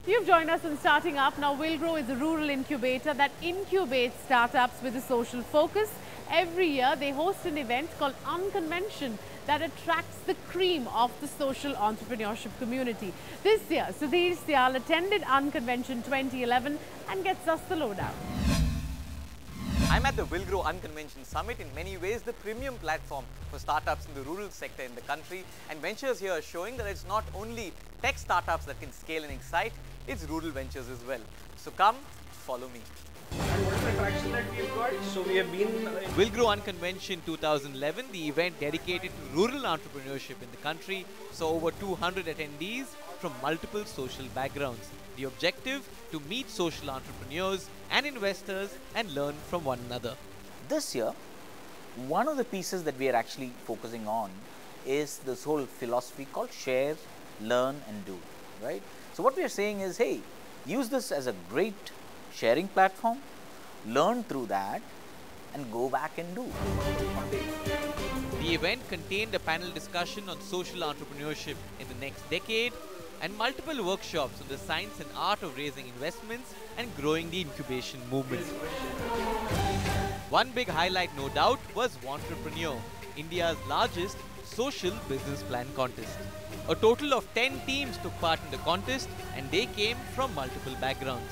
You've joined us on Starting Up. Now, Willgrow is a rural incubator that incubates startups with a social focus. Every year, they host an event called Unconvention that attracts the cream of the social entrepreneurship community. This year, Sudhir Syal attended Unconvention 2011 and gets us the lowdown. I'm at the Willgrow Unconvention Summit, in many ways the premium platform for startups in the rural sector in the country, and ventures here are showing that it's not only tech startups that can scale and excite, it's rural ventures as well. So come, follow me. And what's the attraction that we've got? So we have been Willgrow Unconvention 2011, the event dedicated to rural entrepreneurship in the country, saw over 200 attendees from multiple social backgrounds. The objective, to meet social entrepreneurs and investors and learn from one another. This year, one of the pieces that we are actually focusing on is this whole philosophy called share, learn and do, right? So what we are saying is, hey, use this as a great sharing platform, learn through that and go back and do. The event contained a panel discussion on social entrepreneurship in the next decade and multiple workshops on the science and art of raising investments and growing the incubation movement. One big highlight, no doubt, was Wantrepreneur, India's largest social business plan contest. A total of 10 teams took part in the contest and they came from multiple backgrounds.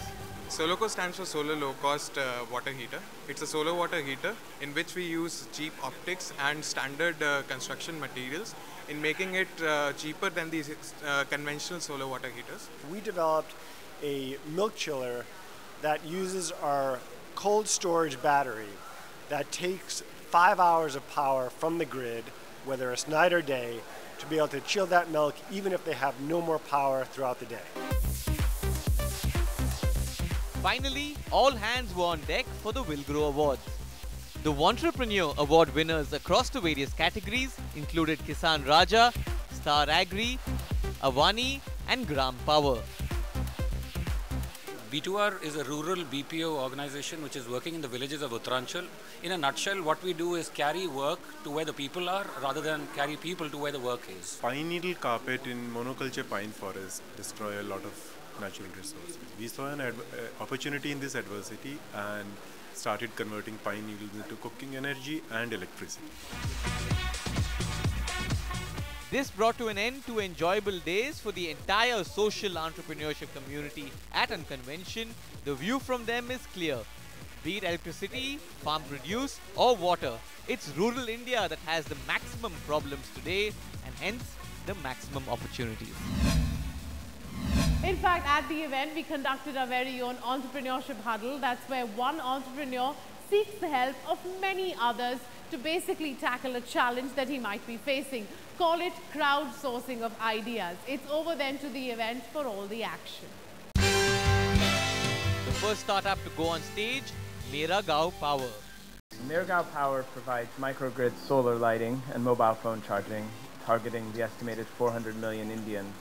Soloco stands for Solar Low Cost Water Heater. It's a solar water heater in which we use cheap optics and standard construction materials in making it cheaper than these conventional solar water heaters. We developed a milk chiller that uses our cold storage battery that takes 5 hours of power from the grid, whether it's night or day, to be able to chill that milk even if they have no more power throughout the day. Finally, all hands were on deck for the Willgrow Awards. The Wantrepreneur Award winners across the various categories included Kisan Raja, Star Agri, Avani and Gram Power. B2R is a rural BPO organization which is working in the villages of Uttaranchal. In a nutshell, what we do is carry work to where the people are rather than carry people to where the work is. Pine needle carpet in monoculture pine forest destroy a lot of natural resources. We saw an opportunity in this adversity and started converting pine needles into cooking energy and electricity. This brought to an end to enjoyable days for the entire social entrepreneurship community at Unconvention. The view from them is clear. Be it electricity, farm produce or water, it's rural India that has the maximum problems today and hence the maximum opportunities. In fact, at the event, we conducted our very own entrepreneurship huddle. That's where one entrepreneur seeks the help of many others to basically tackle a challenge that he might be facing. Call it crowdsourcing of ideas. It's over then to the event for all the action. The first startup to go on stage, Meragaon Power. Meragaon Power provides microgrid solar lighting and mobile phone charging, targeting the estimated 400 million Indians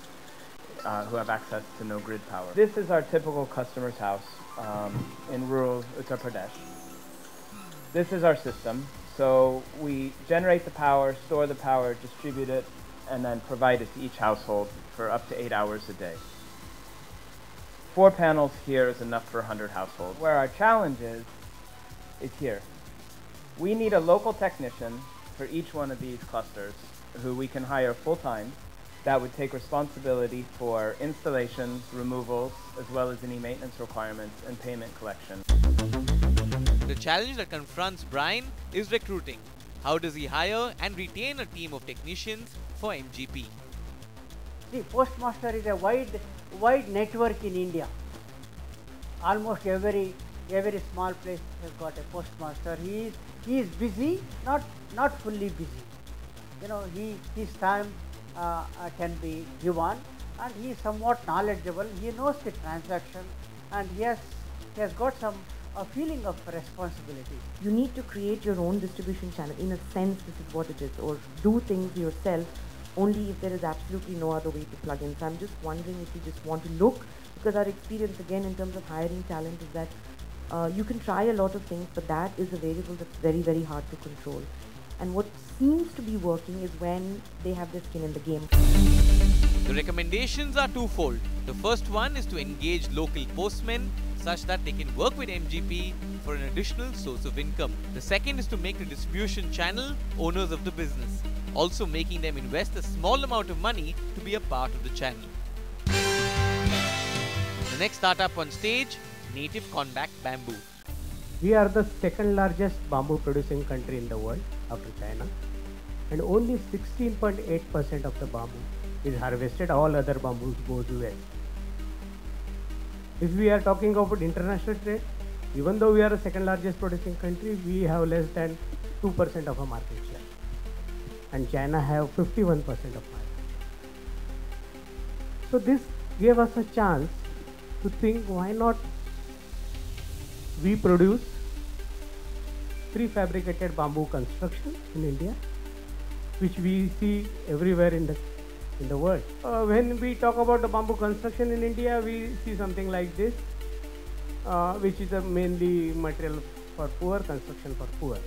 who have access to no grid power. This is our typical customer's house in rural Uttar Pradesh. This is our system. So we generate the power, store the power, distribute it, and then provide it to each household for up to 8 hours a day. 4 panels here is enough for 100 households. Where our challenge is here. We need a local technician for each one of these clusters who we can hire full-time that would take responsibility for installations, removals, as well as any maintenance requirements and payment collection. The challenge that confronts Brian is recruiting. How does he hire and retain a team of technicians for MGP? See, Postmaster is a wide network in India. Almost every small place has got a postmaster. He is busy, not fully busy. You know, his time can be given, and he is somewhat knowledgeable. He knows the transaction, and he has got a feeling of responsibility. You need to create your own distribution channel. In a sense, this is what it is, or do things yourself only if there is absolutely no other way to plug in. So I'm just wondering if you just want to look, because our experience again in terms of hiring talent is that you can try a lot of things, but that is a variable that's very, very hard to control. And what seems to be working is when they have their skin in the game. The recommendations are twofold. The first one is to engage local postmen such that they can work with MGP for an additional source of income. The second is to make the distribution channel owners of the business, also making them invest a small amount of money to be a part of the channel. The next startup on stage, Native Conback Bamboo. We are the second largest bamboo producing country in the world after China, and only 16.8% of the bamboo is harvested. All other bamboos go to west. If we are talking about international trade, even though we are the second largest producing country, we have less than 2% of our market share, and China have 51% of market. So this gave us a chance to think, why not we produce prefabricated bamboo construction in India, which we see everywhere in the world. When we talk about the bamboo construction in India, we see something like this, which is a mainly material for poor, construction for poor.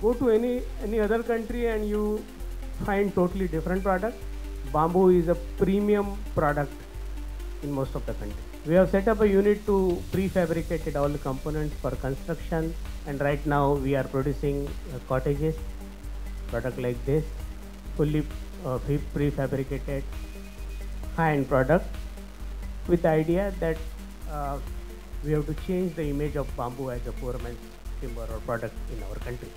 Go to any other country and you find totally different product. Bamboo is a premium product in most of the country. We have set up a unit to prefabricate all the components for construction, and right now we are producing cottages, product like this, fully prefabricated high-end product, with the idea that we have to change the image of bamboo as a poor man's timber or product in our country.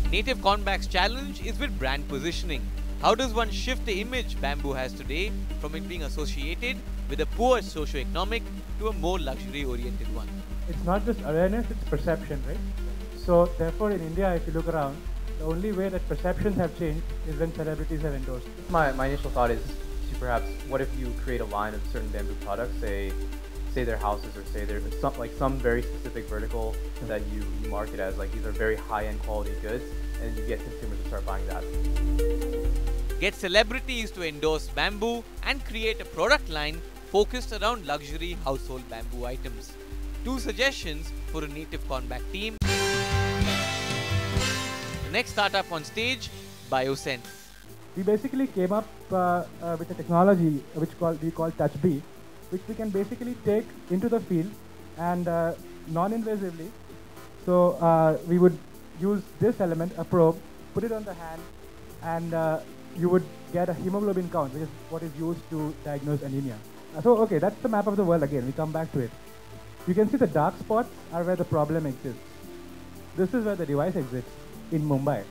Native Conback's challenge is with brand positioning. How does one shift the image bamboo has today from it being associated with a poor socio-economic to a more luxury-oriented one? It's not just awareness, it's perception, right? So therefore in India, if you look around, the only way that perceptions have changed is when celebrities have endorsed. My initial thought is to perhaps, what if you create a line of certain bamboo products, say their houses, or say there's some very specific vertical that you market as like these are very high-end quality goods, and you get consumers to start buying that. Get celebrities to endorse bamboo and create a product line focused around luxury household bamboo items. 2 suggestions for a Native Conback team. The next startup on stage, BioSense. We basically came up with a technology which we call TouchB, which we can basically take into the field and non-invasively. So we would use this element, a probe, put it on the hand, and you would get a hemoglobin count, which is what is used to diagnose anemia. So okay, that's the map of the world again. We come back to it. You can see the dark spots are where the problem exists. This is where the device exists, in Mumbai.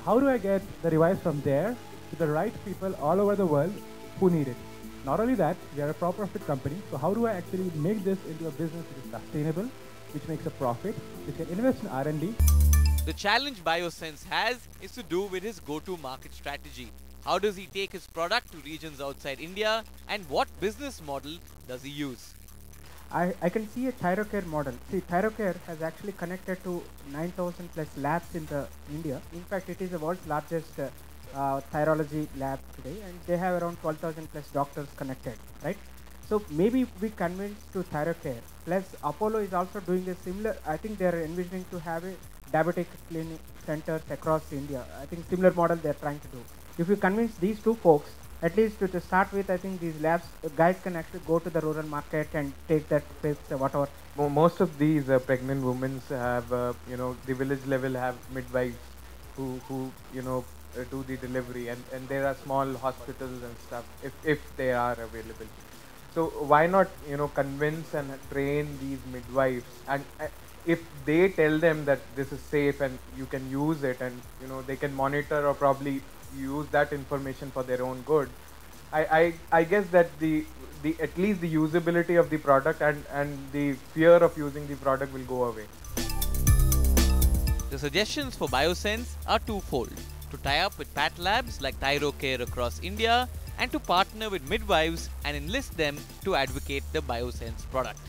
How do I get the device from there to the right people all over the world who need it? Not only that, we are a for-profit company, so how do I actually make this into a business which is sustainable, which makes a profit, which can invest in R&D? The challenge BioSense has is to do with his go-to-market strategy. How does he take his product to regions outside India, and what business model does he use? I can see a ThyroCare model. See, ThyroCare has actually connected to 9,000 plus labs in India. In fact, it is the world's largest thyrology lab today, and they have around 12,000 plus doctors connected, right? So maybe we convince to ThyroCare. Plus Apollo is also doing a similar, I think they are envisioning to have a diabetic clinic centers across India. I think similar model they are trying to do. If you convince these 2 folks, at least to start with, I think these labs, guys can actually go to the rural market and take that pills, whatever. Most of these pregnant women have, the village level have midwives who do the delivery, and there are small hospitals and stuff if they are available. So why not, convince and train these midwives, and if they tell them that this is safe and you can use it, and they can monitor or probably use that information for their own good, I guess that the at least the usability of the product and the fear of using the product will go away. The suggestions for BioSense are twofold: to tie up with path labs like ThyroCare across India, and to partner with midwives and enlist them to advocate the BioSense product.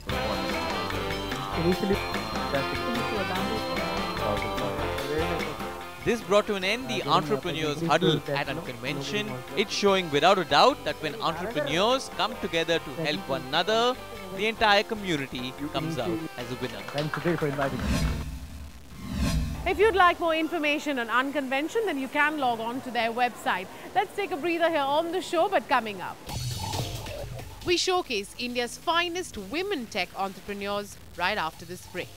This brought to an end the Entrepreneurs Huddle at Unconvention. It's showing without a doubt that when entrepreneurs come together to help one another, the entire community comes out as a winner. Thanks today for inviting me. If you'd like more information on Unconvention, then you can log on to their website. Let's take a breather here on the show, but coming up. We showcase India's finest women tech entrepreneurs right after this break.